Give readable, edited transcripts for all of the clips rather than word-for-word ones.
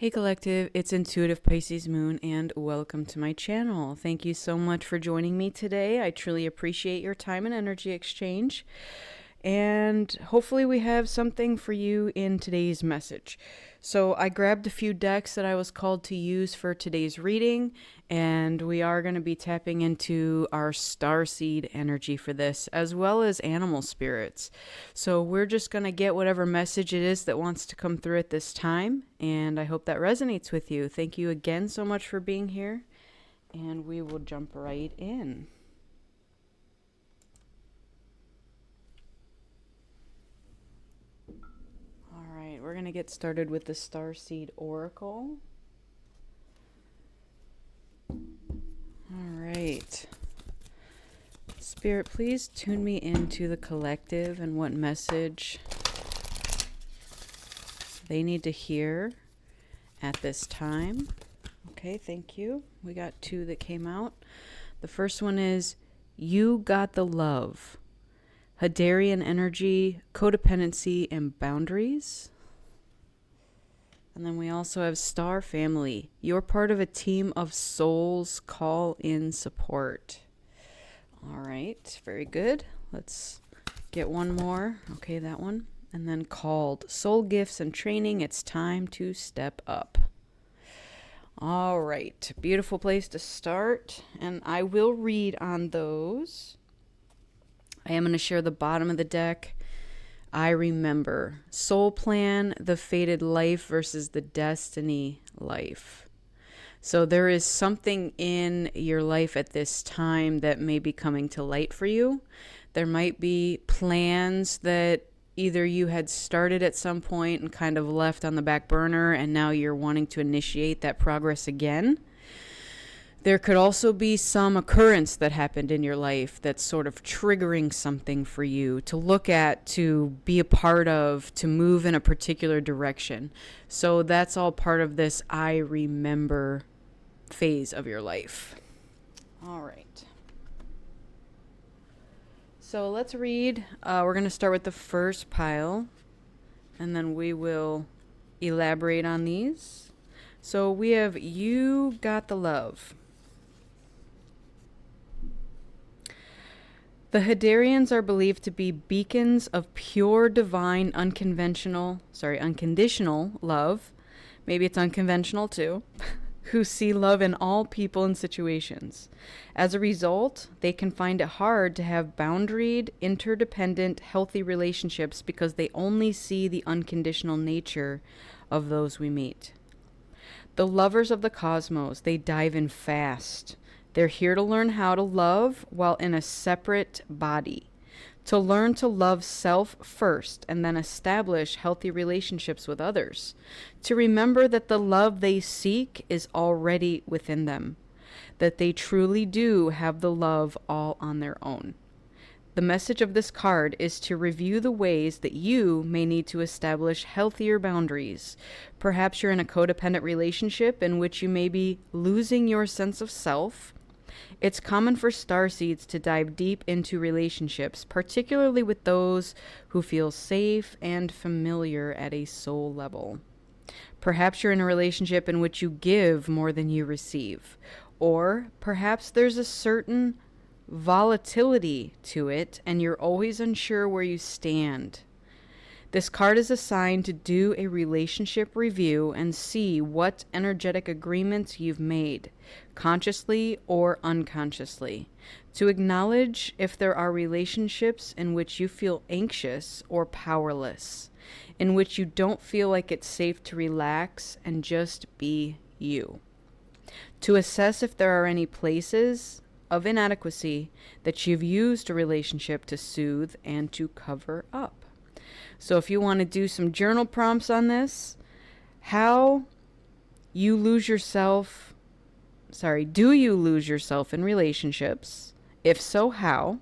Hey Collective, it's Intuitive Pisces Moon and welcome to my channel. Thank you so much for joining me today. I truly appreciate your time and energy exchange. And hopefully we have something for you in today's message. So I grabbed a few decks that I was called to use for today's reading, and we are going to be tapping into our starseed energy for this, as well as animal spirits. So we're just going to get whatever message it is that wants to come through at this time, and I hope that resonates with you. Thank you again so much for being here, and we will jump right in. We're going to get started with the Starseed Oracle. All right. Spirit, please tune me into the collective and what message they need to hear at this time. Okay, thank you. We got two that came out. The first one is, You Got the Love. Hadarian energy, codependency, and boundaries. And then we also have Star Family. You're part of a team of souls. Call in support. All right, very good. Let's get one more. Okay, that one. And then Called. Soul gifts and training. It's time to step up. All right, beautiful place to start. And I will read on those. I am going to share the bottom of the deck. I remember. Soul plan, the fated life versus the destiny life. So there is something in your life at this time that may be coming to light for you. There might be plans that either you had started at some point and kind of left on the back burner, and now you're wanting to initiate that progress again. There could also be some occurrence that happened in your life that's sort of triggering something for you to look at, to be a part of, to move in a particular direction. So that's all part of this I remember phase of your life. All right. So let's read. We're going to start with the first pile, and then we will elaborate on these. So we have You Got the Love. The Hadarians are believed to be beacons of pure, divine, unconditional love. Maybe it's unconventional too. Who see love in all people and situations. As a result, they can find it hard to have boundaried, interdependent, healthy relationships because they only see the unconditional nature of those we meet. The lovers of the cosmos, they dive in fast. They're here to learn how to love while in a separate body. To learn to love self first and then establish healthy relationships with others. To remember that the love they seek is already within them. That they truly do have the love all on their own. The message of this card is to review the ways that you may need to establish healthier boundaries. Perhaps you're in a codependent relationship in which you may be losing your sense of self. It's common for starseeds to dive deep into relationships, particularly with those who feel safe and familiar at a soul level. Perhaps you're in a relationship in which you give more than you receive. Or perhaps there's a certain volatility to it and you're always unsure where you stand. This card is assigned to do a relationship review and see what energetic agreements you've made, consciously or unconsciously. To acknowledge if there are relationships in which you feel anxious or powerless, in which you don't feel like it's safe to relax and just be you. To assess if there are any places of inadequacy that you've used a relationship to do and to cover up. So if you want to do some journal prompts on this, do you lose yourself in relationships? If so, how?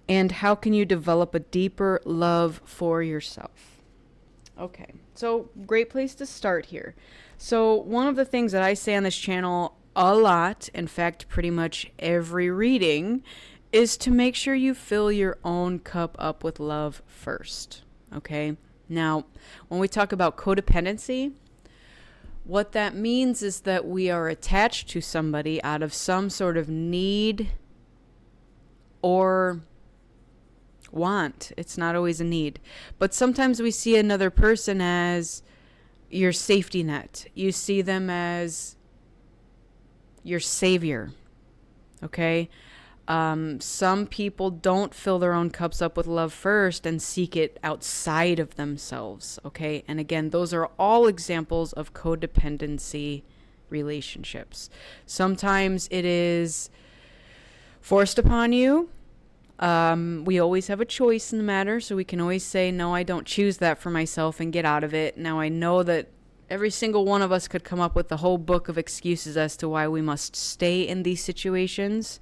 And how can you develop a deeper love for yourself? Okay, so great place to start here. So one of the things that I say on this channel a lot, in fact, pretty much every reading, is to make sure you fill your own cup up with love first, okay? Now, when we talk about codependency, What that means is that we are attached to somebody out of some sort of need or want. It's not always a need. But sometimes we see another person as your safety net. You see them as your savior. Okay? Some people don't fill their own cups up with love first and seek it outside of themselves. Okay? And again, those are all examples of codependency relationships. Sometimes it is forced upon you. We always have a choice in the matter, so we can always say, no, I don't choose that for myself and get out of it. Now I know that every single one of us could come up with a whole book of excuses as to why we must stay in these situations.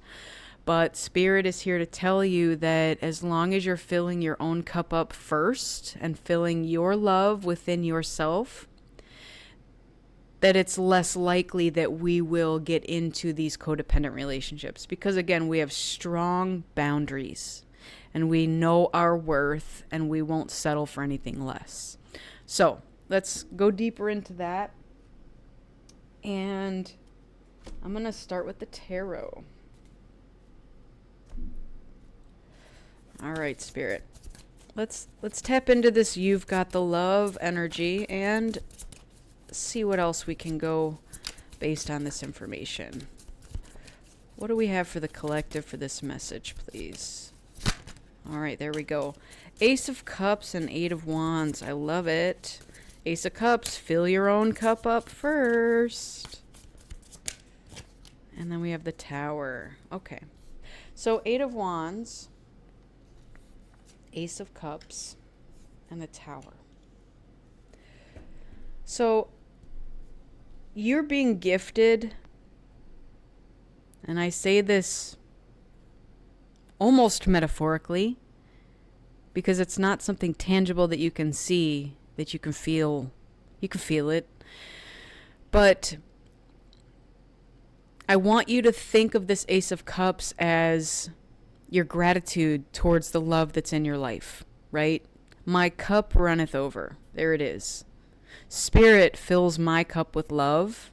But Spirit is here to tell you that as long as you're filling your own cup up first and filling your love within yourself, that it's less likely that we will get into these codependent relationships. Because again, we have strong boundaries and we know our worth and we won't settle for anything less. So let's go deeper into that. And I'm going to start with the tarot. All right, Spirit. Let's tap into this you've got the love energy and see what else we can go based on this information. What do we have for the collective for this message, please? All right, there we go. Ace of Cups and Eight of Wands. I love it. Ace of Cups, fill your own cup up first. And then we have the Tower. Okay. So Eight of Wands, Ace of Cups, and the Tower. So you're being gifted, and I say this almost metaphorically because it's not something tangible that you can see, that you can feel. You can feel it. But I want you to think of this Ace of Cups as your gratitude towards the love that's in your life, right? My cup runneth over. There it is. Spirit fills my cup with love,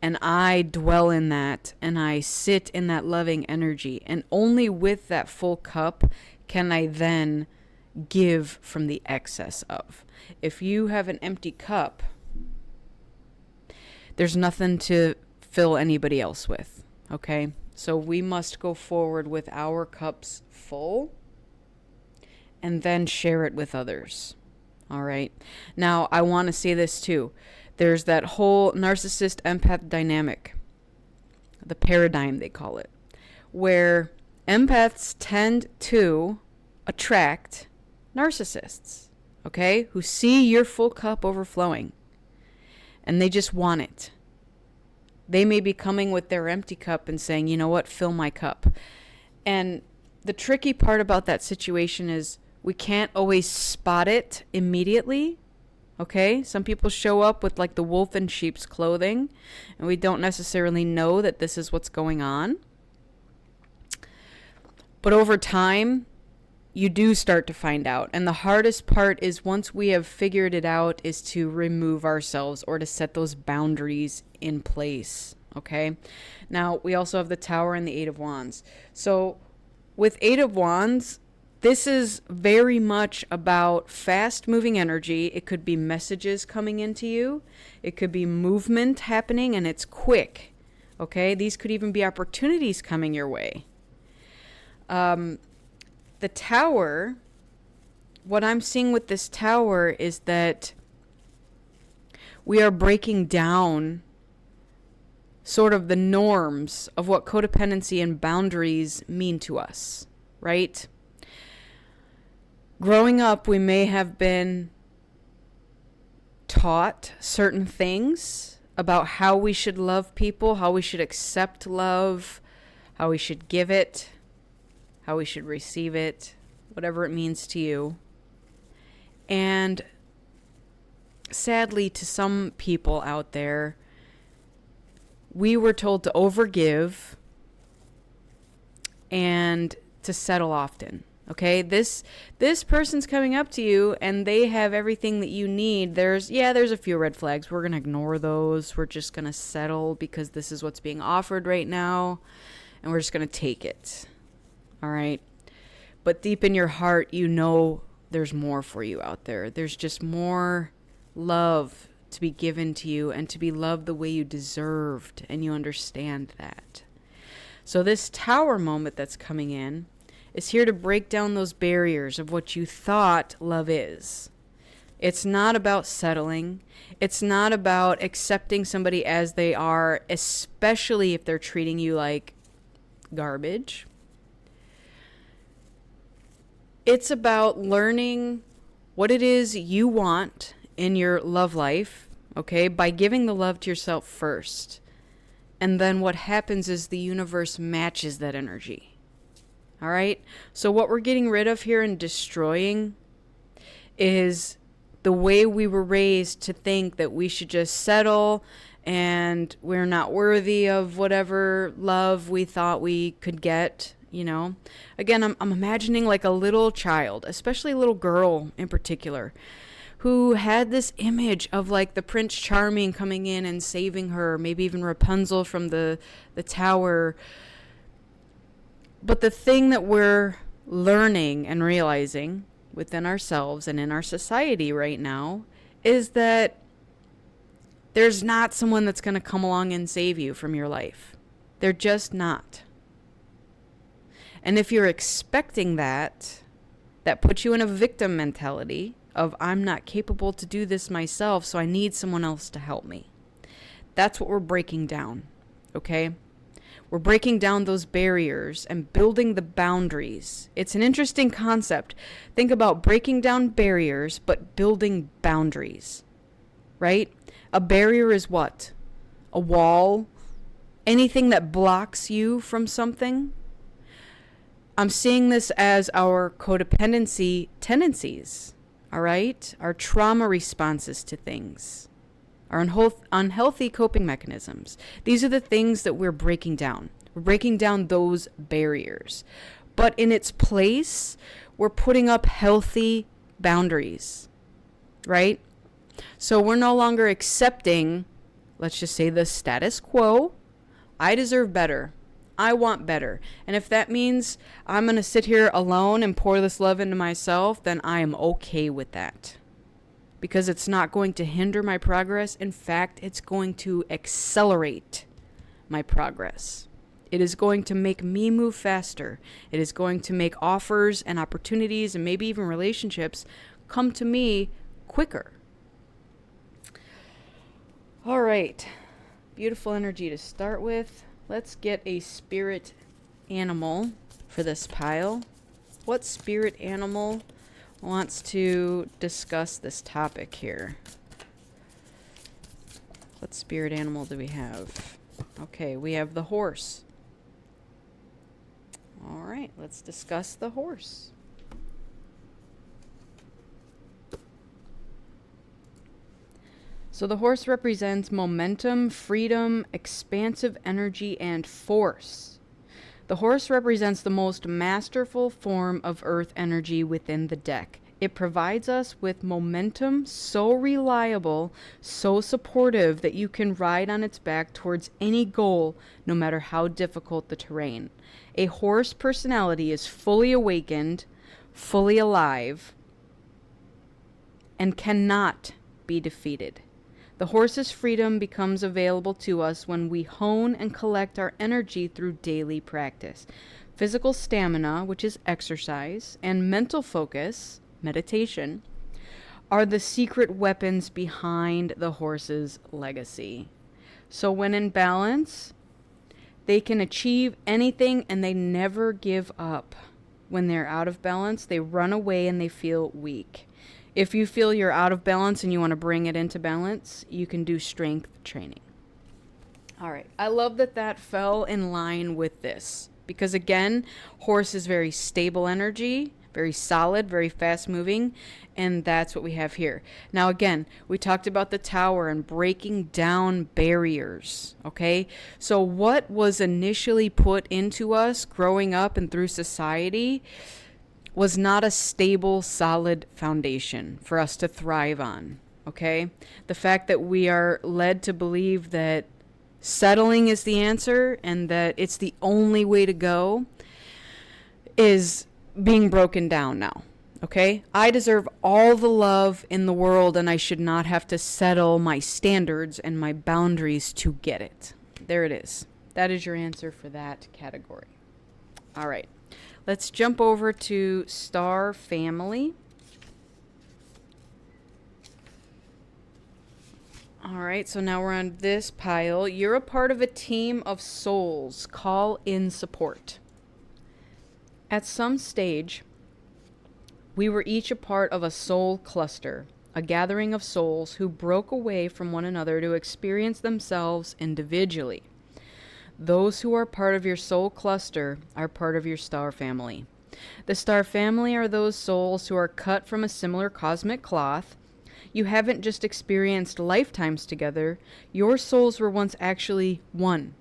and I dwell in that, and I sit in that loving energy. And only with that full cup can I then give from the excess of. If you have an empty cup, there's nothing to fill anybody else with, okay? So we must go forward with our cups full and then share it with others. All right. Now, I want to say this too. There's that whole narcissist empath dynamic, the paradigm they call it, where empaths tend to attract narcissists, okay, who see your full cup overflowing and they just want it. They may be coming with their empty cup and saying, you know what, fill my cup. And the tricky part about that situation is we can't always spot it immediately, okay? Some people show up with like the wolf in sheep's clothing, and we don't necessarily know that this is what's going on. But over time, you do start to find out. And the hardest part is once we have figured it out is to remove ourselves or to set those boundaries in place, okay? Now, we also have the Tower and the Eight of Wands. So with Eight of Wands, this is very much about fast-moving energy. It could be messages coming into you. It could be movement happening, and it's quick, okay? These could even be opportunities coming your way. The Tower, what I'm seeing with this Tower is that we are breaking down sort of the norms of what codependency and boundaries mean to us, right? Growing up, we may have been taught certain things about how we should love people, how we should accept love, how we should give it, how we should receive it, whatever it means to you. And sadly, to some people out there, we were told to overgive and to settle often, Okay, this person's coming up to you and they have everything that you need. There's a few red flags. We're going to ignore those. We're just going to settle because this is what's being offered right now, and we're just going to take it. All right? But deep in your heart, you know there's more for you out there. There's just more love to be given to you and to be loved the way you deserved, and you understand that. So this Tower moment that's coming in is here to break down those barriers of what you thought love is. It's not about settling. It's not about accepting somebody as they are, especially if they're treating you like garbage. It's about learning what it is you want in your love life, okay, by giving the love to yourself first. And then what happens is the universe matches that energy. All right? So what we're getting rid of here and destroying is the way we were raised to think that we should just settle and we're not worthy of whatever love we thought we could get, you know? Again, I'm imagining like a little child, especially a little girl in particular, who had this image of like the Prince Charming coming in and saving her, maybe even Rapunzel from the tower. But the thing that we're learning and realizing within ourselves and in our society right now is that there's not someone that's going to come along and save you from your life. They're just not. And if you're expecting that puts you in a victim mentality of I'm not capable to do this myself, so I need someone else to help me. That's what we're breaking down, okay? We're breaking down those barriers and building the boundaries. It's an interesting concept. Think about breaking down barriers, but building boundaries, right? A barrier is what? A wall? Anything that blocks you from something? I'm seeing this as our codependency tendencies, all right? Our trauma responses to things. Our unhealthy coping mechanisms. These are the things that we're breaking down. We're breaking down those barriers. But in its place, we're putting up healthy boundaries, right? So we're no longer accepting, let's just say, the status quo. I deserve better. I want better. And if that means I'm going to sit here alone and pour this love into myself, then I am okay with that. Because it's not going to hinder my progress. In fact, it's going to accelerate my progress. It is going to make me move faster. It is going to make offers and opportunities and maybe even relationships come to me quicker. All right. Beautiful energy to start with. Let's get a spirit animal for this pile. What spirit animal wants to discuss this topic here? What spirit animal do we have? Okay, we have the horse. All right, let's discuss the horse. So the horse represents momentum, freedom, expansive energy, and force. The horse represents the most masterful form of earth energy within the deck. It provides us with momentum so reliable, so supportive that you can ride on its back towards any goal, no matter how difficult the terrain. A horse personality is fully awakened, fully alive, and cannot be defeated. The horse's freedom becomes available to us when we hone and collect our energy through daily practice. Physical stamina, which is exercise, and mental focus, meditation, are the secret weapons behind the horse's legacy. So when in balance, they can achieve anything and they never give up. When they're out of balance, they run away and they feel weak. If you feel you're out of balance and you want to bring it into balance, you can do strength training. All right. I love that that fell in line with this because, again, horse is very stable energy, very solid, very fast moving, and that's what we have here. Now, again, we talked about the tower and breaking down barriers, okay? So what was initially put into us growing up and through society was not a stable, solid foundation for us to thrive on. Okay? The fact that we are led to believe that settling is the answer and that it's the only way to go is being broken down now. Okay? I deserve all the love in the world, and I should not have to settle my standards and my boundaries to get it. There it is. That is your answer for that category. All right. Let's jump over to Star Family. All right, so now we're on this pile. You're a part of a team of souls. Call in support. At some stage, we were each a part of a soul cluster, a gathering of souls who broke away from one another to experience themselves individually. Those who are part of your soul cluster are part of your star family. The star family are those souls who are cut from a similar cosmic cloth. You haven't just experienced lifetimes together. Your souls were once actually one.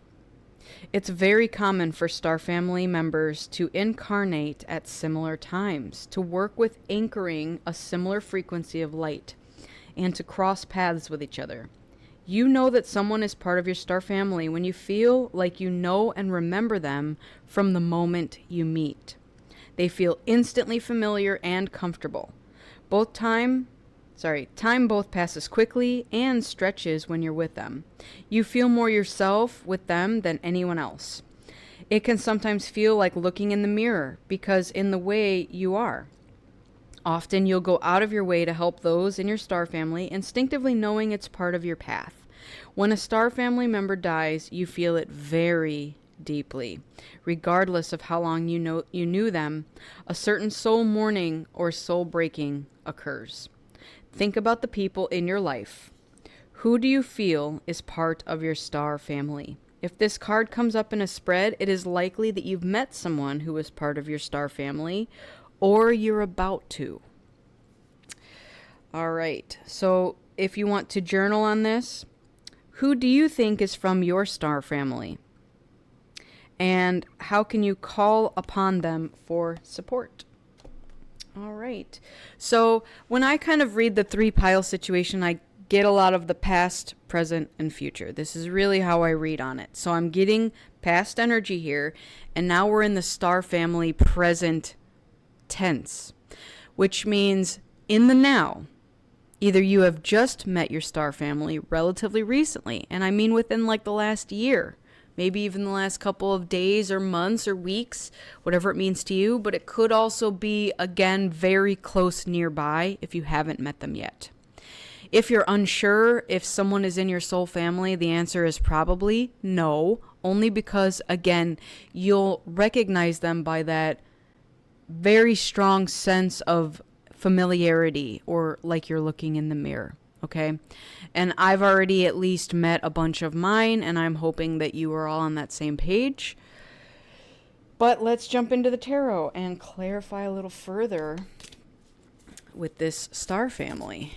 It's very common for star family members to incarnate at similar times, to work with anchoring a similar frequency of light, and to cross paths with each other. You know that someone is part of your star family when you feel like you know and remember them from the moment you meet. They feel instantly familiar and comfortable. Time both passes quickly and stretches when you're with them. You feel more yourself with them than anyone else. It can sometimes feel like looking in the mirror because in the way you are. Often you'll go out of your way to help those in your star family, instinctively knowing it's part of your path. When a star family member dies, you feel it very deeply. Regardless of how long you knew them, a certain soul mourning or soul breaking occurs. Think about the people in your life. Who do you feel is part of your star family? If this card comes up in a spread, it is likely that you've met someone who is part of your star family, or you're about to. All right. So if you want to journal on this, who do you think is from your star family? And how can you call upon them for support? All right. So when I kind of read the 3-pile situation, I get a lot of the past, present, and future. This is really how I read on it. So I'm getting past energy here, and now we're in the star family present tense, which means in the now, either you have just met your star family relatively recently, and I mean within like the last year, maybe even the last couple of days or months or weeks, whatever it means to you, but it could also be, again, very close nearby if you haven't met them yet. If you're unsure if someone is in your soul family, the answer is probably no, only because, again, you'll recognize them by that very strong sense of familiarity or like you're looking in the mirror. Okay. And I've already at least met a bunch of mine, and I'm hoping that you are all on that same page. But let's jump into the tarot and clarify a little further with this star family.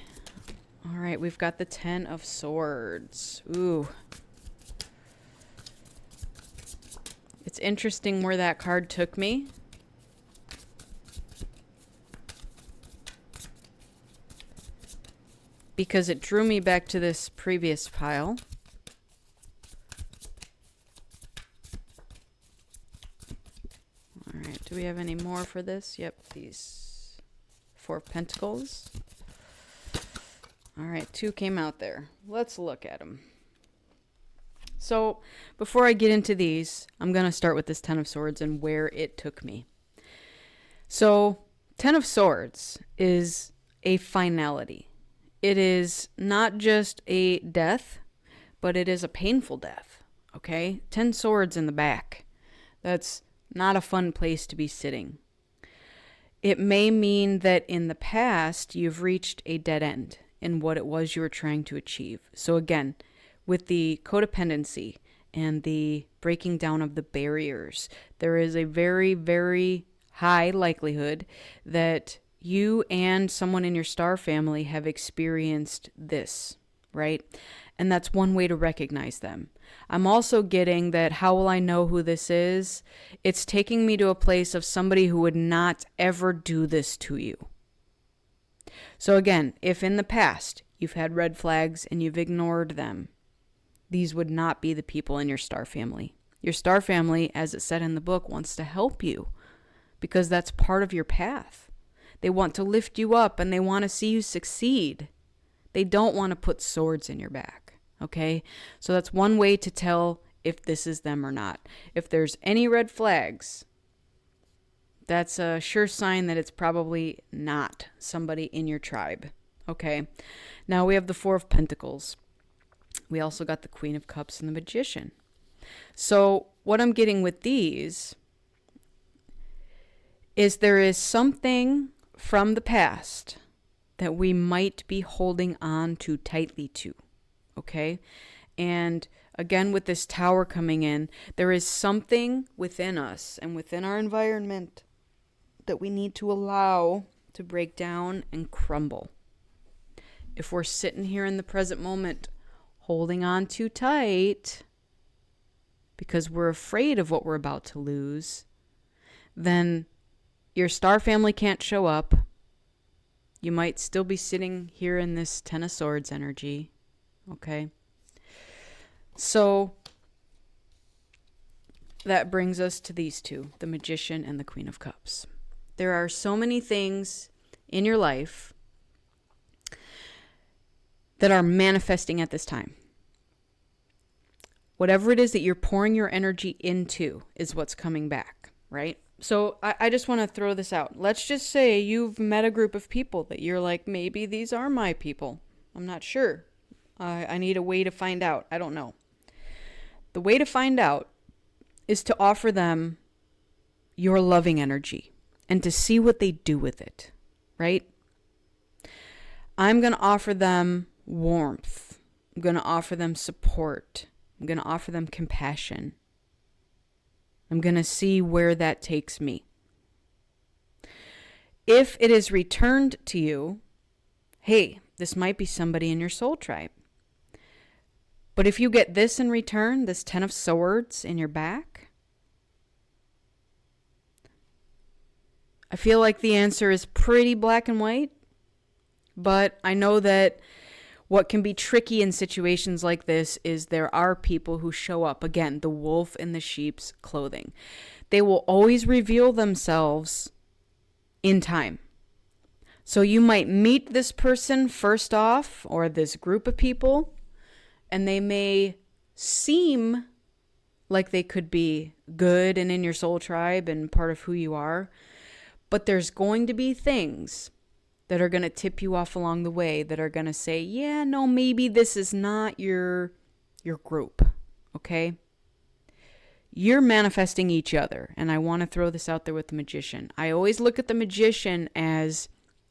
All right, we've got the 10 of Swords. Ooh. It's interesting where that card took me. Because it drew me back to this previous pile. All right, do we have any more for this? Yep, these 4 of Pentacles. All right, 2 came out there. Let's look at them. So before I get into these, I'm going to start with this 10 of Swords and where it took me. So 10 of Swords is a finality. It is not just a death, but it is a painful death, okay? 10 swords in the back. That's not a fun place to be sitting. It may mean that in the past, you've reached a dead end in what it was you were trying to achieve. So again, with the codependency and the breaking down of the barriers, there is a very, very high likelihood that you and someone in your star family have experienced this, right? And that's one way to recognize them. I'm also getting that how will I know who this is? It's taking me to a place of somebody who would not ever do this to you. So again, if in the past you've had red flags and you've ignored them, these would not be the people in your star family. Your star family, as it said in the book, wants to help you because that's part of your path. They want to lift you up and they want to see you succeed. They don't want to put swords in your back, okay? So that's one way to tell if this is them or not. If there's any red flags, that's a sure sign that it's probably not somebody in your tribe, okay? Now we have the Four of Pentacles. We also got the Queen of Cups and the Magician. So what I'm getting with these is there is something from the past that we might be holding on too tightly to, okay? And again, with this Tower coming in, there is something within us and within our environment that we need to allow to break down and crumble. If we're sitting here in the present moment holding on too tight because we're afraid of what we're about to lose, then your star family can't show up. You might still be sitting here in this Ten of Swords energy, okay? So that brings us to these two, the Magician and the Queen of Cups. There are so many things in your life that are manifesting at this time. Whatever it is that you're pouring your energy into is what's coming back, right? So I just want to throw this out. Let's just say you've met a group of people that you're like, maybe these are my people. I'm not sure. I need a way to find out. I don't know. The way to find out is to offer them your loving energy and to see what they do with it, right? I'm going to offer them warmth. I'm going to offer them support. I'm going to offer them compassion. I'm going to see where that takes me. If it is returned to you, hey, this might be somebody in your soul tribe. But if you get this in return, this Ten of Swords in your back, I feel like the answer is pretty black and white. But I know that what can be tricky in situations like this is there are people who show up. Again, the wolf in the sheep's clothing. They will always reveal themselves in time. So you might meet this person first off, or this group of people, and they may seem like they could be good and in your soul tribe and part of who you are. But there's going to be things that are going to tip you off along the way, that are going to say, yeah, no, maybe this is not your group, okay? You're manifesting each other, and I want to throw this out there with the Magician. I always look at the Magician as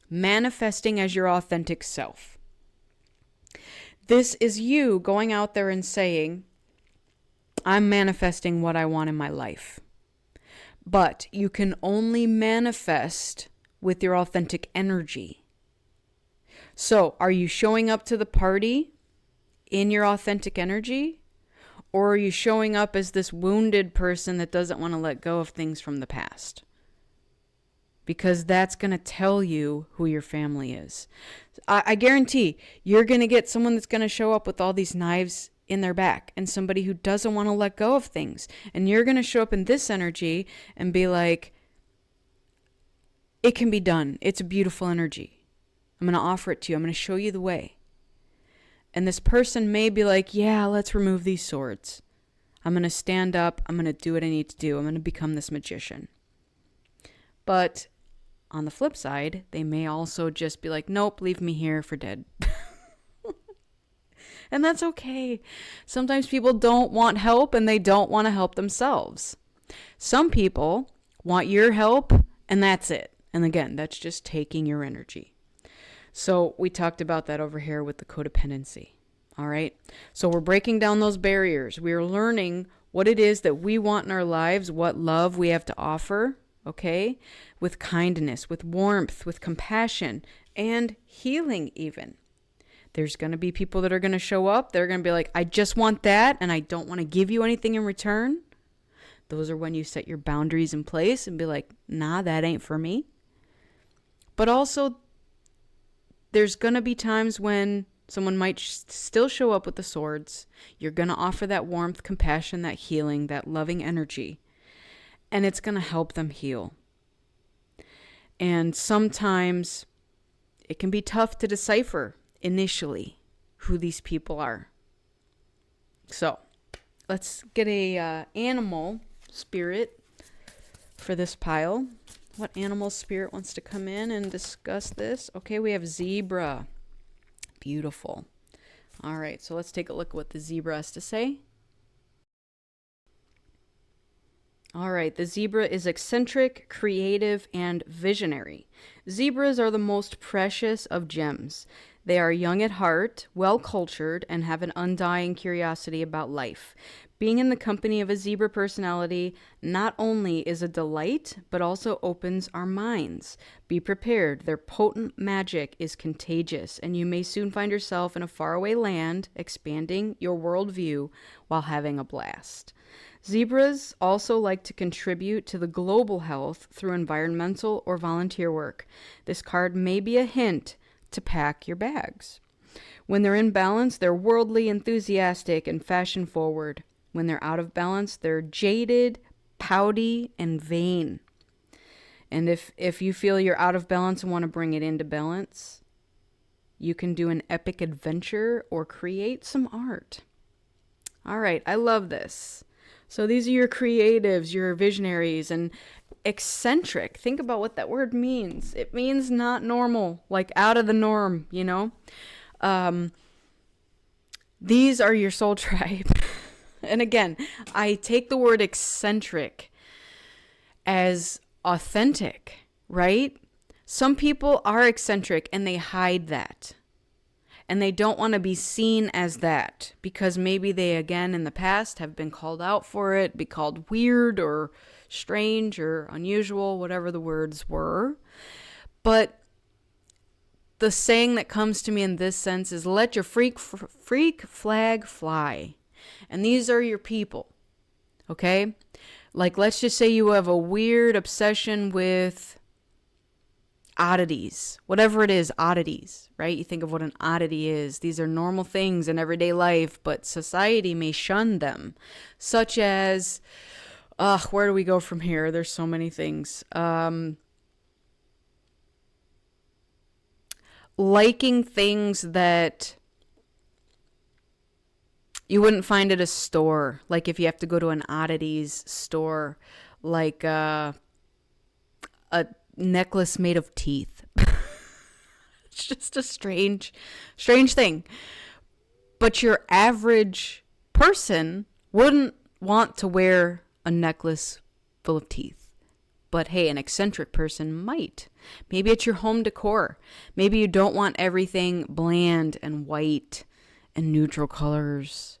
manifesting as your authentic self. This is you going out there and saying, I'm manifesting what I want in my life. But you can only manifest with your authentic energy. So, are you showing up to the party in your authentic energy? Or are you showing up as this wounded person that doesn't want to let go of things from the past? Because that's going to tell you who your family is. I guarantee you're going to get someone that's going to show up with all these knives in their back and somebody who doesn't want to let go of things. And you're going to show up in this energy and be like, it can be done. It's a beautiful energy. I'm going to offer it to you. I'm going to show you the way. And this person may be like, yeah, let's remove these swords. I'm going to stand up. I'm going to do what I need to do. I'm going to become this magician. But on the flip side, they may also just be like, nope, leave me here for dead. And that's okay. Sometimes people don't want help and they don't want to help themselves. Some people want your help and that's it. And again, that's just taking your energy. So we talked about that over here with the codependency. All right. So we're breaking down those barriers. We are learning what it is that we want in our lives, what love we have to offer. Okay. With kindness, with warmth, with compassion, and healing even. There's going to be people that are going to show up. They're going to be like, I just want that, and I don't want to give you anything in return. Those are when you set your boundaries in place and be like, nah, that ain't for me. But also, there's going to be times when someone might still show up with the swords. You're going to offer that warmth, compassion, that healing, that loving energy. And it's going to help them heal. And sometimes it can be tough to decipher initially who these people are. So let's get a animal spirit for this pile. What animal spirit wants to come in and discuss this? Okay, we have zebra. Beautiful. All right, so let's take a look at what the zebra has to say. All right, the zebra is eccentric, creative, and visionary. Zebras are the most precious of gems. They are young at heart, well-cultured, and have an undying curiosity about life. Being in the company of a zebra personality not only is a delight, but also opens our minds. Be prepared. Their potent magic is contagious, and you may soon find yourself in a faraway land, expanding your worldview while having a blast. Zebras also like to contribute to the global health through environmental or volunteer work. This card may be a hint to pack your bags. When they're in balance, they're worldly, enthusiastic, and fashion-forward. When they're out of balance, they're jaded, pouty, and vain. And if you feel you're out of balance and want to bring it into balance, you can do an epic adventure or create some art. All right, I love this. So these are your creatives, your visionaries, and eccentric. Think about what that word means. It means not normal, like out of the norm, you know? These are your soul tribe. And again, I take the word eccentric as authentic, right? Some people are eccentric and they hide that. And they don't want to be seen as that because maybe they, again, in the past have been called out for it, be called weird or strange or unusual, whatever the words were. But the saying that comes to me in this sense is let your freak flag fly. And these are your people, okay? Like, let's just say you have a weird obsession with oddities, whatever it is, oddities, right? You think of what an oddity is. These are normal things in everyday life, but society may shun them, such as, where do we go from here? There's so many things. Liking things that you wouldn't find at a store, like if you have to go to an oddities store, like a necklace made of teeth. It's just a strange thing. But your average person wouldn't want to wear a necklace full of teeth. But hey, an eccentric person might. Maybe it's your home decor. Maybe you don't want everything bland and white and neutral colors.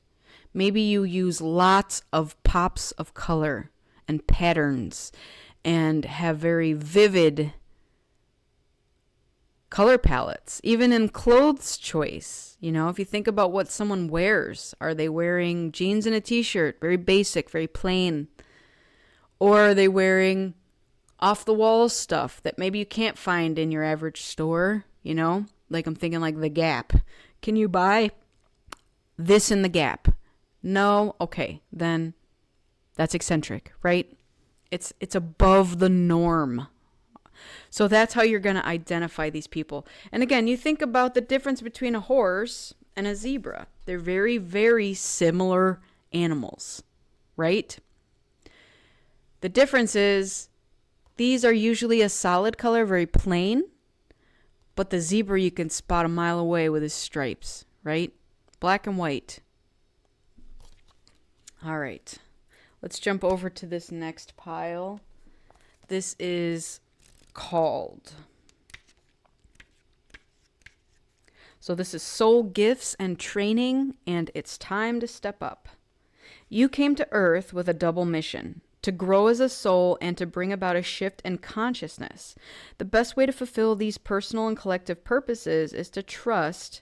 Maybe you use lots of pops of color and patterns and have very vivid color palettes, even in clothes choice. You know, if you think about what someone wears, are they wearing jeans and a t-shirt, very basic, very plain? Or are they wearing off-the-wall stuff that maybe you can't find in your average store, you know? Like I'm thinking like the Gap. Can you buy this in the Gap? No? Okay, then that's eccentric, right? It's above the norm. So that's how you're going to identify these people. And again, you think about the difference between a horse and a zebra. They're very, very similar animals, right? The difference is these are usually a solid color, very plain, but the zebra you can spot a mile away with his stripes, right? Black and white. All right. Let's jump over to this next pile. This is called. So this is Soul Gifts and Training, and it's time to step up. You came to Earth with a double mission: to grow as a soul and to bring about a shift in consciousness. The best way to fulfill these personal and collective purposes is to trust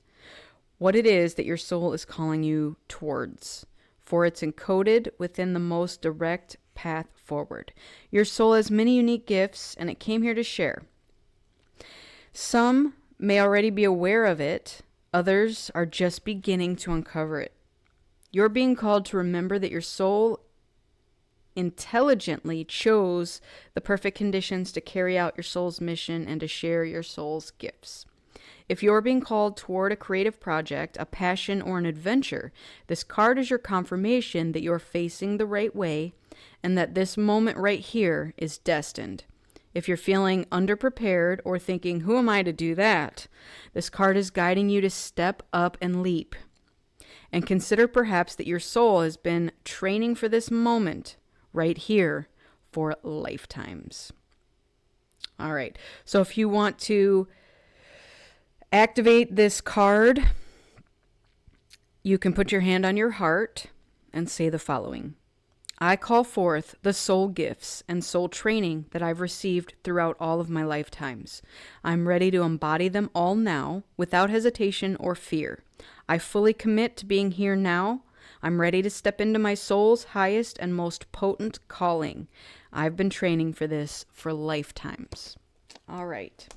what it is that your soul is calling you towards, for it's encoded within the most direct path forward. Your soul has many unique gifts, and it came here to share. Some may already be aware of it, others are just beginning to uncover it. You're being called to remember that your soul intelligently chose the perfect conditions to carry out your soul's mission and to share your soul's gifts. If you're being called toward a creative project, a passion, or an adventure, this card is your confirmation that you're facing the right way and that this moment right here is destined. If you're feeling underprepared or thinking, who am I to do that? This card is guiding you to step up and leap. And consider perhaps that your soul has been training for this moment right here for lifetimes. All right. So if you want to activate this card, you can put your hand on your heart and say the following. I call forth the soul gifts and soul training that I've received throughout all of my lifetimes. I'm ready to embody them all now without hesitation or fear. I fully commit to being here now. I'm ready to step into my soul's highest and most potent calling. I've been training for this for lifetimes. All right.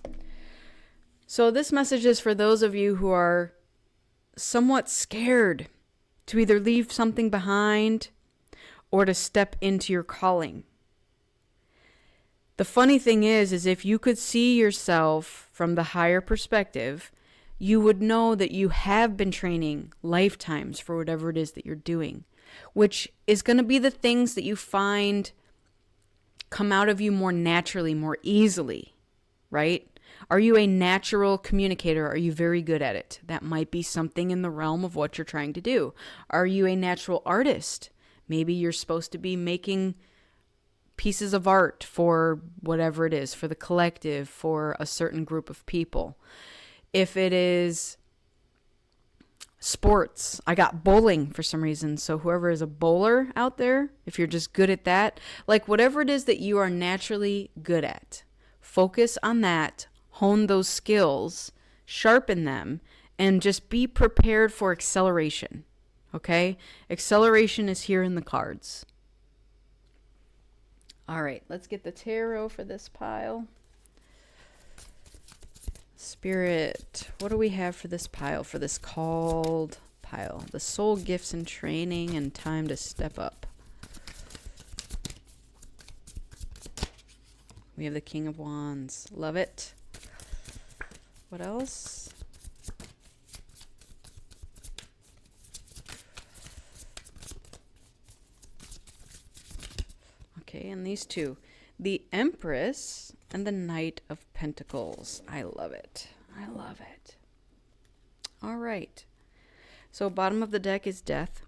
So this message is for those of you who are somewhat scared to either leave something behind or to step into your calling. The funny thing is if you could see yourself from the higher perspective, you would know that you have been training lifetimes for whatever it is that you're doing, which is going to be the things that you find come out of you more naturally, more easily, right? Are you a natural communicator? Are you very good at it? That might be something in the realm of what you're trying to do. Are you a natural artist? Maybe you're supposed to be making pieces of art for whatever it is, for the collective, for a certain group of people. If it is sports, I got bowling for some reason. So whoever is a bowler out there, if you're just good at that, like whatever it is that you are naturally good at, focus on that, hone those skills, sharpen them, and just be prepared for acceleration. Okay? Acceleration is here in the cards. All right, let's get the tarot for this pile. Spirit, what do we have for this pile, for this called pile? The soul gifts and training and time to step up. We have the King of Wands. Love it. What else? Okay, and these two. The Empress and the Knight of Pentacles. I love it. I love it. All right. So bottom of the deck is Death.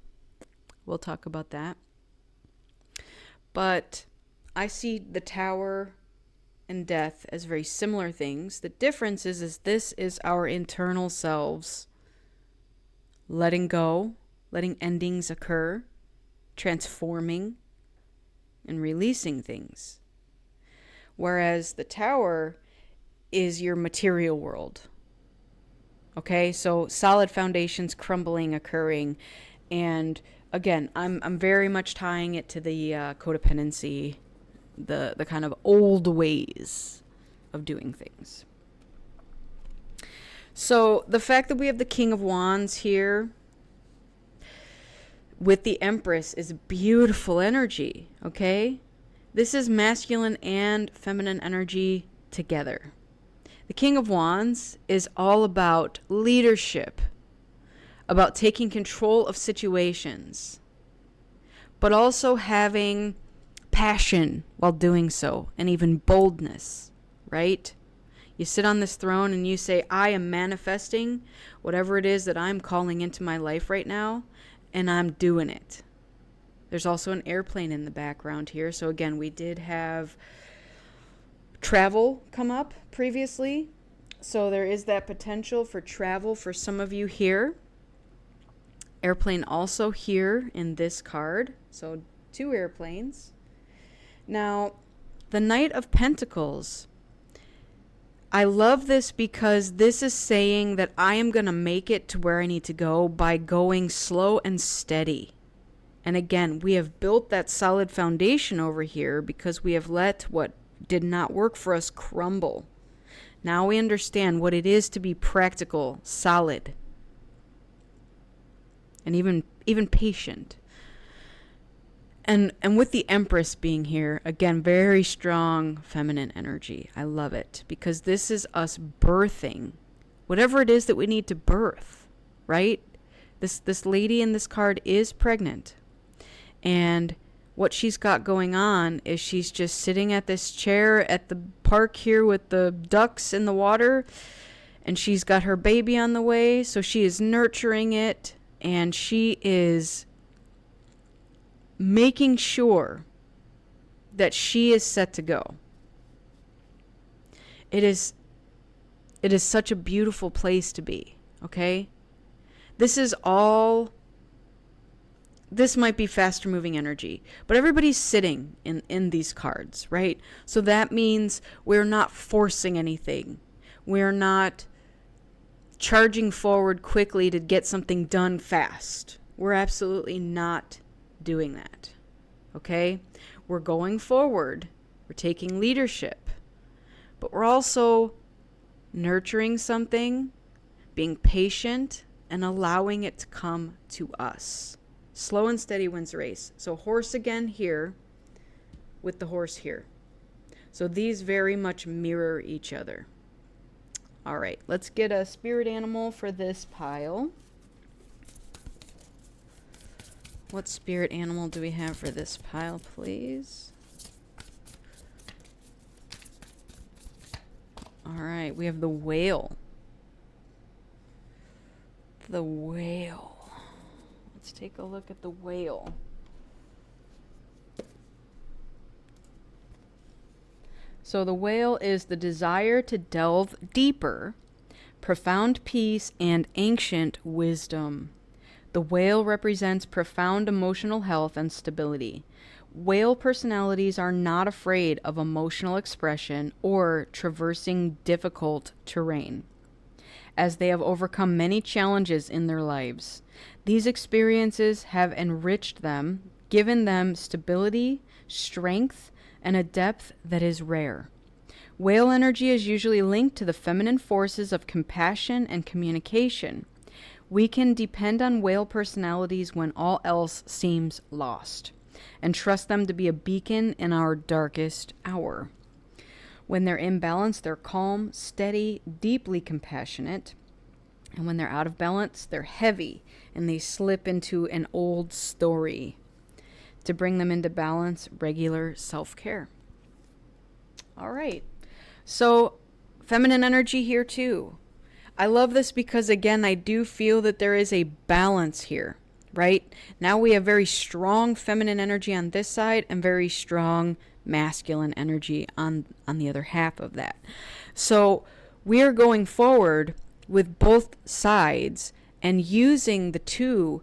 We'll talk about that. But I see the Tower and Death as very similar things. The difference is this is our internal selves letting go, letting endings occur, transforming, and releasing things. Whereas the Tower is your material world. Okay, so solid foundations crumbling, occurring. And again, I'm very much tying it to the codependency, the kind of old ways of doing things. So the fact that we have the King of Wands here with the Empress is beautiful energy, okay? This is masculine and feminine energy together. The King of Wands is all about leadership, about taking control of situations, but also having passion while doing so, and even boldness, right? You sit on this throne and you say, I am manifesting whatever it is that I'm calling into my life right now, and I'm doing it. There's also an airplane in the background here. So again, we did have travel come up previously. So there is that potential for travel for some of you here. Airplane also here in this card. So 2 airplanes. Now, the Knight of Pentacles. I love this because this is saying that I am going to make it to where I need to go by going slow and steady. And again, we have built that solid foundation over here because we have let what did not work for us crumble. Now we understand what it is to be practical, solid, and even patient. And with the Empress being here, again, very strong feminine energy. I love it because this is us birthing whatever it is that we need to birth, right? This lady in this card is pregnant. And what she's got going on is she's just sitting at this chair at the park here with the ducks in the water. And she's got her baby on the way. So she is nurturing it. And she is making sure that she is set to go. It is such a beautiful place to be, okay? This might be faster moving energy, but everybody's sitting in these cards, right? So that means we're not forcing anything. We're not charging forward quickly to get something done fast. We're absolutely not doing that. Okay? We're going forward. We're taking leadership. But we're also nurturing something, being patient, and allowing it to come to us. Slow and steady wins the race. So horse again here with the horse here. So these very much mirror each other. All right, let's get a spirit animal for this pile. What spirit animal do we have for this pile, please? All right, we have the whale. The whale. Let's take a look at the whale. So the whale is the desire to delve deeper, profound peace, and ancient wisdom. The whale represents profound emotional health and stability. Whale personalities are not afraid of emotional expression or traversing difficult terrain, as they have overcome many challenges in their lives. These experiences have enriched them, given them stability, strength, and a depth that is rare. Whale energy is usually linked to the feminine forces of compassion and communication. We can depend on whale personalities when all else seems lost, and trust them to be a beacon in our darkest hour. When they're in balance, they're calm, steady, deeply compassionate. And when they're out of balance, they're heavy, and they slip into an old story. To bring them into balance, regular self-care. All right. So, feminine energy here too. I love this because, again, I do feel that there is a balance here, right? Now we have very strong feminine energy on this side and very strong masculine energy on the other half of that. So we are going forward with both sides and using the two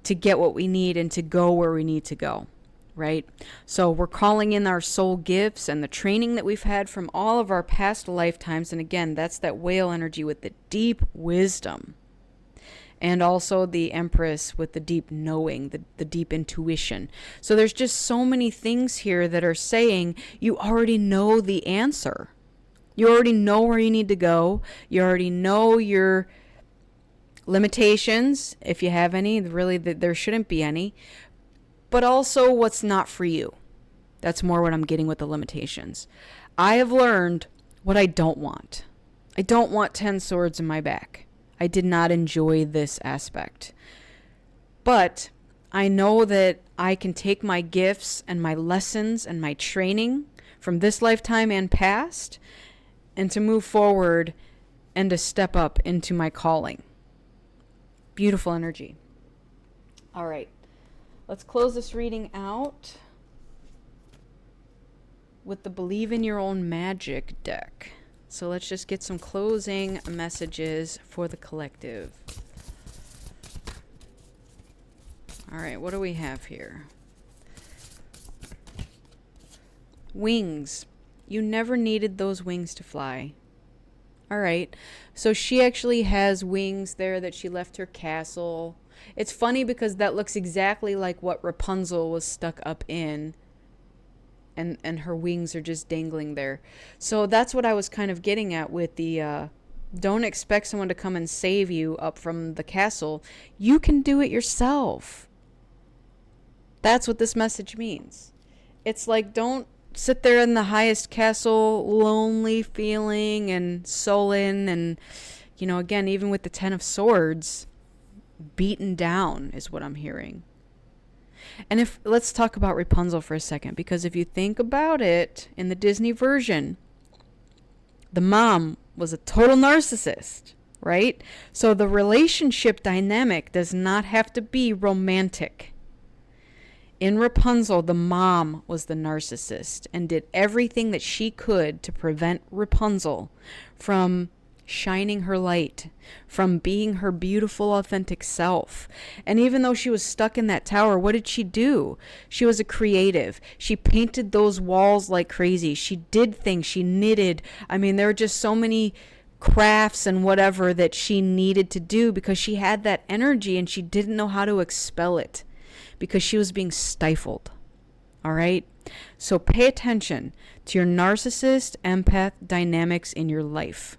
to get what we need and to go where we need to go, right? So we're calling in our soul gifts and the training that we've had from all of our past lifetimes. And again, that's that whale energy with the deep wisdom. And also the Empress with the deep knowing, the deep intuition. So there's just so many things here that are saying you already know the answer. You already know where you need to go. You already know your limitations, if you have any. Really, there shouldn't be any. But also what's not for you. That's more what I'm getting with the limitations. I have learned what I don't want. I don't want 10 swords in my back. I did not enjoy this aspect. But I know that I can take my gifts and my lessons and my training from this lifetime and past and to move forward and to step up into my calling. Beautiful energy. All right. Let's close this reading out with the Believe in Your Own Magic deck. So let's just get some closing messages for the collective. All right, what do we have here? Wings. You never needed those wings to fly. All right. So she actually has wings there that she left her castle. It's funny because that looks exactly like what Rapunzel was stuck up in. And her wings are just dangling there. So that's what I was kind of getting at with the don't expect someone to come and save you up from the castle. You can do it yourself. That's what this message means. It's like, don't sit there in the highest castle, lonely feeling and sullen. And, you know, again, even with the 10 of Swords, beaten down is what I'm hearing. And let's talk about Rapunzel for a second, because if you think about it, in the Disney version, the mom was a total narcissist, right? So the relationship dynamic does not have to be romantic. In Rapunzel, the mom was the narcissist and did everything that she could to prevent Rapunzel from shining her light, from being her beautiful, authentic self. And even though she was stuck in that tower, what did she do? She was a creative. She painted those walls like crazy. She did things. She knitted. I mean, there were just so many crafts and whatever that she needed to do because she had that energy and she didn't know how to expel it because she was being stifled. All right? So pay attention to your narcissist, empath dynamics in your life.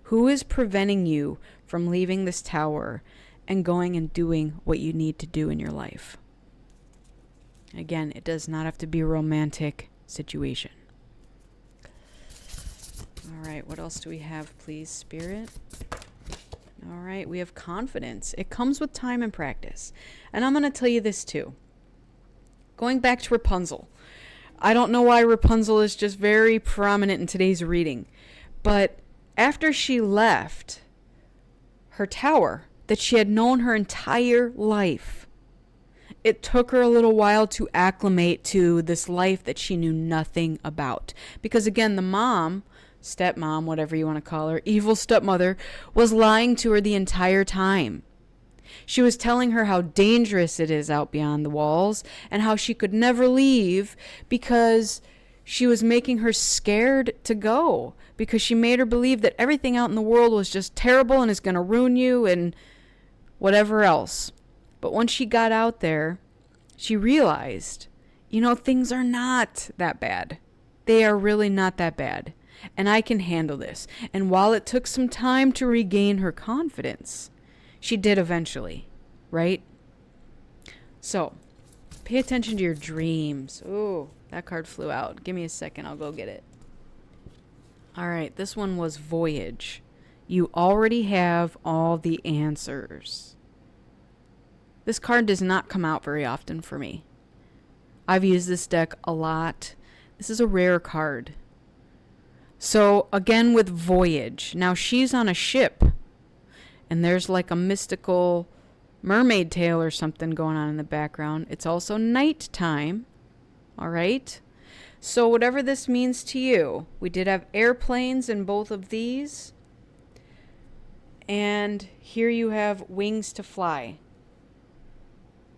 Who is preventing you from leaving this tower and going and doing what you need to do in your life? Again, it does not have to be a romantic situation. All right, what else do we have, please, Spirit? All right, we have confidence. It comes with time and practice. And I'm going to tell you this too. Going back to Rapunzel. I don't know why Rapunzel is just very prominent in today's reading, but after she left her tower that she had known her entire life, it took her a little while to acclimate to this life that she knew nothing about. Because again, the mom, stepmom, whatever you want to call her, evil stepmother, was lying to her the entire time. She was telling her how dangerous it is out beyond the walls and how she could never leave because she was making her scared to go, because she made her believe that everything out in the world was just terrible and is going to ruin you and whatever else. But once she got out there, she realized, you know, things are not that bad. They are really not that bad. And I can handle this. And while it took some time to regain her confidence, she did eventually, right? So, pay attention to your dreams. Ooh, that card flew out. Give me a second. I'll go get it. All right, this one was Voyage. You already have all the answers. This card does not come out very often for me. I've used this deck a lot. This is a rare card. So, again with Voyage. Now, she's on a ship. And there's like a mystical mermaid tale or something going on in the background. It's also nighttime. All right? So whatever this means to you, we did have airplanes in both of these. And here you have wings to fly.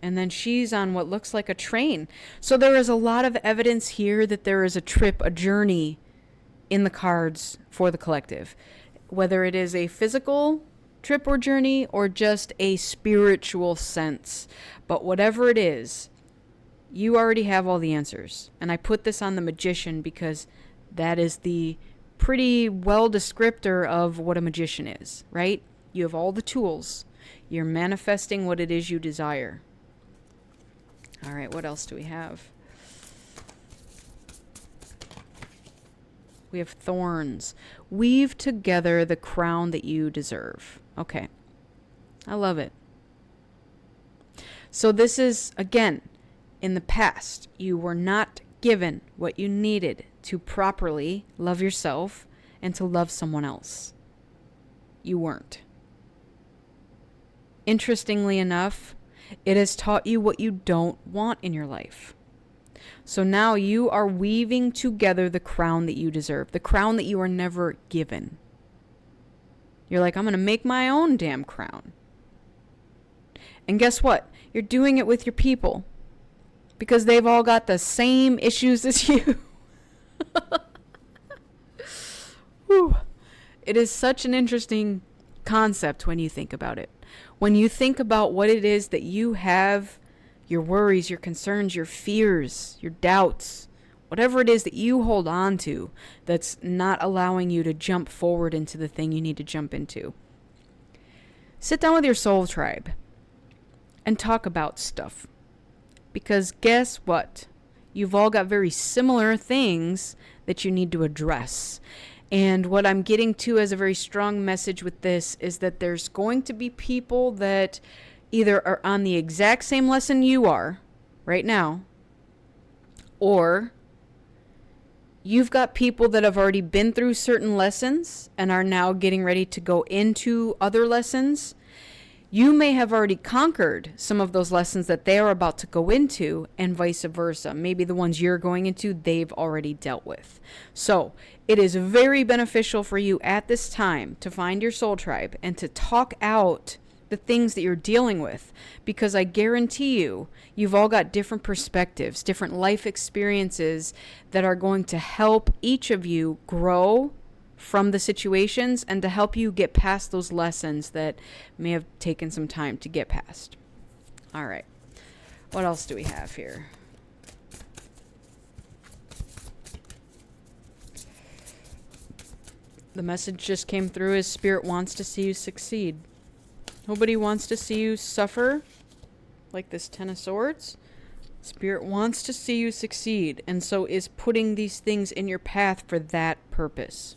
And then she's on what looks like a train. So there is a lot of evidence here that there is a trip, a journey in the cards for the collective. Whether it is a physical trip or journey or just a spiritual sense. But whatever it is, you already have all the answers. And I put this on the Magician because that is the pretty well descriptor of what a magician is, right? You have all the tools. You're manifesting what it is you desire. All right, what else do we have? We have Thorns. Weave together the crown that you deserve. Okay. I love it. So this is, again, in the past, you were not given what you needed to properly love yourself and to love someone else. You weren't. Interestingly enough, it has taught you what you don't want in your life. So now you are weaving together the crown that you deserve, the crown that you are never given. You're like, I'm going to make my own damn crown. And guess what? You're doing it with your people because they've all got the same issues as you. Whew. It is such an interesting concept when you think about it. When you think about what it is that you have, your worries, your concerns, your fears, your doubts, whatever it is that you hold on to that's not allowing you to jump forward into the thing you need to jump into. Sit down with your soul tribe and talk about stuff. Because guess what? You've all got very similar things that you need to address. And what I'm getting to as a very strong message with this is that there's going to be people that either are on the exact same lesson you are right now, or you've got people that have already been through certain lessons and are now getting ready to go into other lessons. You may have already conquered some of those lessons that they are about to go into, and vice versa. Maybe the ones you're going into, they've already dealt with. So it is very beneficial for you at this time to find your soul tribe and to talk out the things that you're dealing with, because I guarantee you, you've all got different perspectives, different life experiences that are going to help each of you grow from the situations and to help you get past those lessons that may have taken some time to get past. All right. What else do we have here? The message just came through as Spirit wants to see you succeed. Nobody wants to see you suffer like this Ten of Swords. Spirit wants to see you succeed, and so is putting these things in your path for that purpose.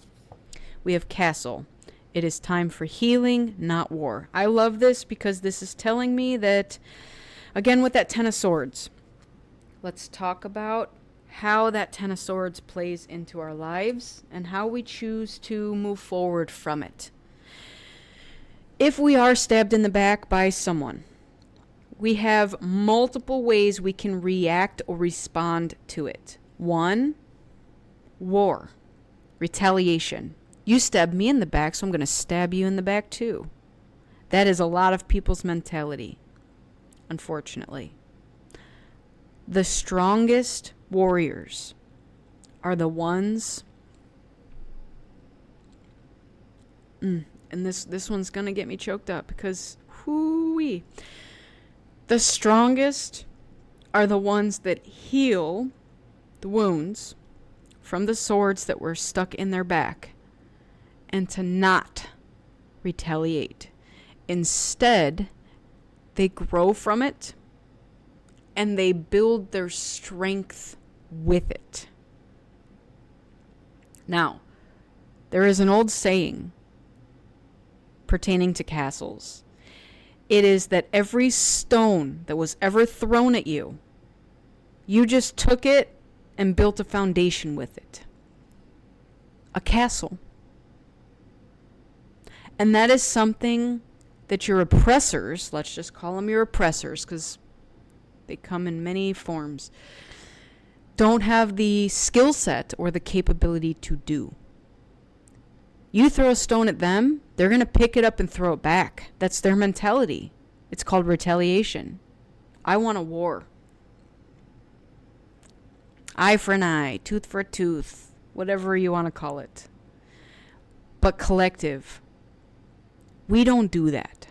We have Castle. It is time for healing, not war. I love this because this is telling me that, again, with that Ten of Swords, let's talk about how that Ten of Swords plays into our lives and how we choose to move forward from it. If we are stabbed in the back by someone, we have multiple ways we can react or respond to it. 1, war, retaliation. You stabbed me in the back, so I'm going to stab you in the back too. That is a lot of people's mentality, unfortunately. The strongest warriors are the ones... And this one's going to get me choked up because, whoo-wee. The strongest are the ones that heal the wounds from the swords that were stuck in their back and to not retaliate. Instead, they grow from it and they build their strength with it. Now, there is an old saying pertaining to castles. It is that every stone that was ever thrown at you, you just took it and built a foundation with it. A castle. And that is something that your oppressors, let's just call them your oppressors because they come in many forms, don't have the skill set or the capability to do. You throw a stone at them, they're going to pick it up and throw it back. That's their mentality. It's called retaliation. I want a war. Eye for an eye, tooth for a tooth, whatever you want to call it. But collective, we don't do that.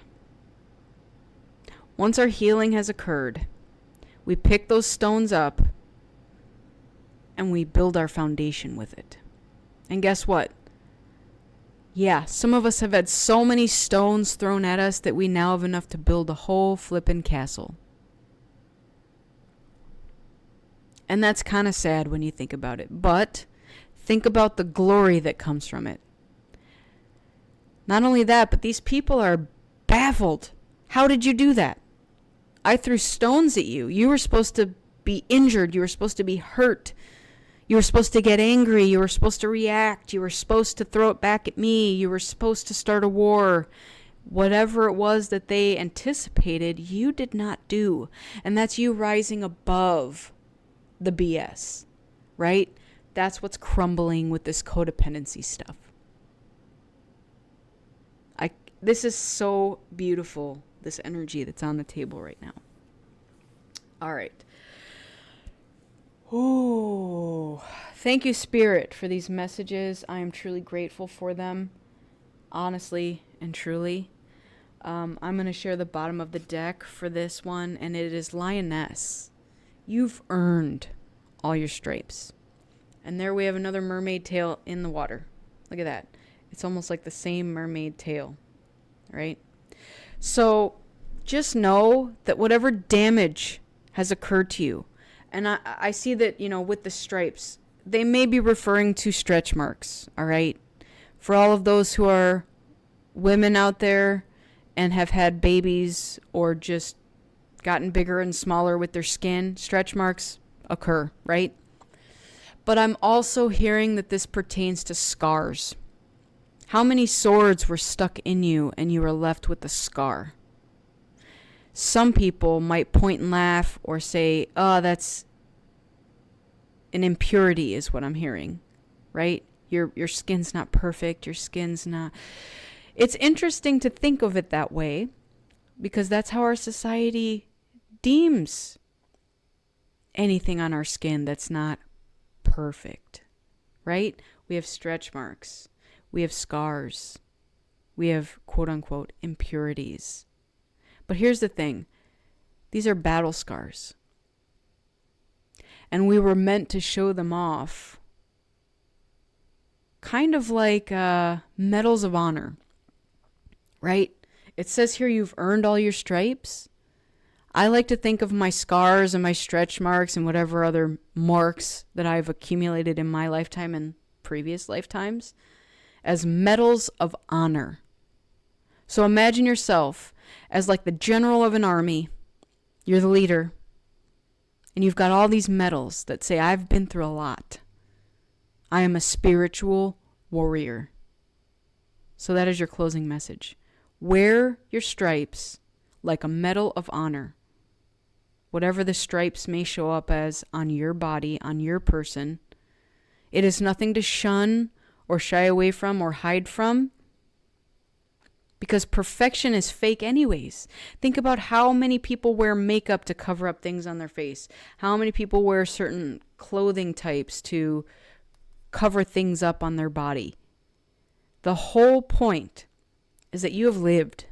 Once our healing has occurred, we pick those stones up and we build our foundation with it. And guess what? Yeah, some of us have had so many stones thrown at us that we now have enough to build a whole flippin' castle. And that's kind of sad when you think about it. But think about the glory that comes from it. Not only that, but these people are baffled. How did you do that? I threw stones at you. You were supposed to be injured. You were supposed to be hurt. You were supposed to get angry. You were supposed to react. You were supposed to throw it back at me. You were supposed to start a war. Whatever it was that they anticipated, you did not do. And that's you rising above the BS, right? That's what's crumbling with this codependency stuff. This is so beautiful, this energy that's on the table right now. All right. Ooh, thank you, Spirit, for these messages. I am truly grateful for them. honestly and truly. I'm going to share the bottom of the deck for this one, and it is Lioness. You've earned all your stripes. And there we have another mermaid tail in the water. Look at that. It's almost like the same mermaid tail, right? So just know that whatever damage has occurred to you, and I see that, with the stripes, they may be referring to stretch marks, all right? For all of those who are women out there and have had babies or just gotten bigger and smaller with their skin, stretch marks occur, right? But I'm also hearing that this pertains to scars. How many swords were stuck in you and you were left with a scar? Some people might point and laugh or say, oh, that's an impurity is what I'm hearing, right? Your skin's not perfect. Your skin's not... It's interesting to think of it that way because that's how our society deems anything on our skin that's not perfect, right? We have stretch marks. We have scars. We have quote unquote impurities. But here's the thing. These are battle scars. And we were meant to show them off. Kind of like medals of honor, right? It says here you've earned all your stripes. I like to think of my scars and my stretch marks and whatever other marks that I've accumulated in my lifetime and previous lifetimes as medals of honor. So imagine yourself as like the general of an army. You're the leader. And you've got all these medals that say, I've been through a lot. I am a spiritual warrior. So that is your closing message. Wear your stripes like a medal of honor. Whatever the stripes may show up as on your body, on your person. It is nothing to shun or shy away from or hide from. Because perfection is fake anyways. Think about how many people wear makeup to cover up things on their face. How many people wear certain clothing types to cover things up on their body. The whole point is that you have lived.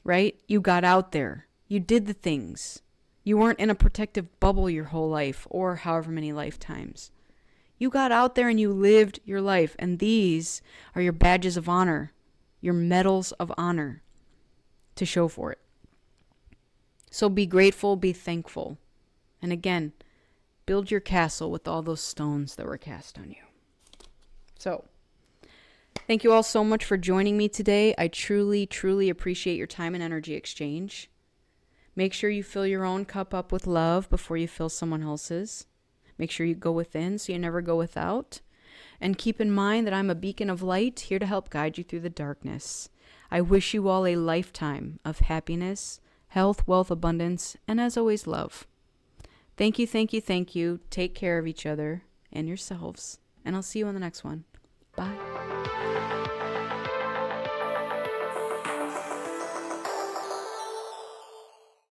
Right? You got out there. You did the things. You weren't in a protective bubble your whole life or however many lifetimes. You got out there and you lived your life. And these are your badges of honor, your medals of honor to show for it. So be grateful, be thankful. And again, build your castle with all those stones that were cast on you. So, thank you all so much for joining me today. I truly, truly appreciate your time and energy exchange. Make sure you fill your own cup up with love before you fill someone else's. Make sure you go within so you never go without. And keep in mind that I'm a beacon of light here to help guide you through the darkness. I wish you all a lifetime of happiness, health, wealth, abundance, and as always, love. Thank you, thank you, thank you. Take care of each other and yourselves. And I'll see you on the next one.